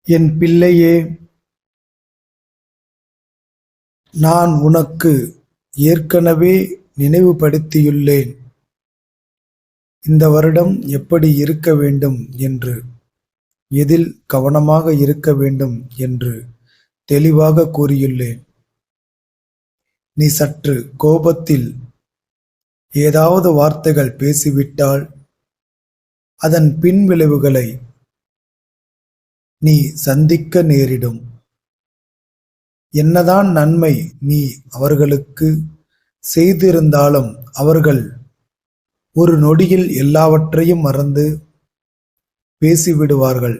என் பிள்ளையே, நான் உனக்கு ஏற்கனவே நினைவுபடுத்தியுள்ளேன். இந்த வருடம் எப்படி இருக்க வேண்டும் என்று, எதில் கவனமாக இருக்க வேண்டும் என்று தெளிவாக கூறியுள்ளேன். நீ சற்று கோபத்தில் ஏதாவது வார்த்தைகள் பேசிவிட்டால் அதன் பின்விளைவுகளை நீ சந்திக்க நேரிடும். என்னதான் நன்மை நீ அவர்களுக்கு செய்திருந்தாலும் அவர்கள் ஒரு நொடியில் எல்லாவற்றையும் மறந்து பேசிவிடுவார்கள்.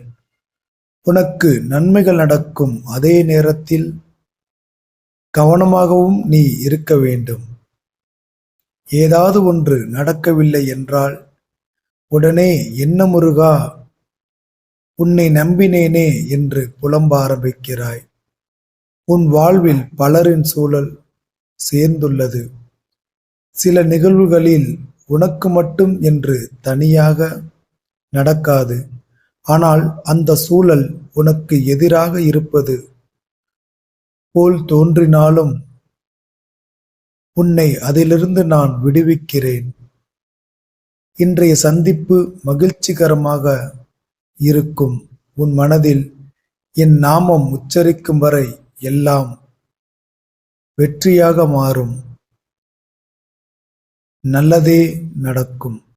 உனக்கு நன்மைகள் நடக்கும் அதே நேரத்தில் கவனமாகவும் நீ இருக்க வேண்டும். ஏதாவது ஒன்று நடக்கவில்லை என்றால் உடனே என்ன முருகா, உன்னை நம்பினேனே என்று புலம்ப ஆரம்பிக்கிறாய். உன் வாழ்வில் பலரின் சூழல் சேர்ந்துள்ளது. சில நிகழ்வுகளில் உனக்கு மட்டும் என்று தனியாக நடக்காது. ஆனால் அந்த சூழல் உனக்கு எதிராக இருப்பது போல் தோன்றினாலும் உன்னை அதிலிருந்து நான் விடுவிக்கிறேன். இன்றைய சந்திப்பு மகிழ்ச்சிகரமாக இருக்கும். உன் மனதில் என் நாமம் உச்சரிக்கும் வரை எல்லாம் வெற்றியாக மாறும். நல்லதே நடக்கும்.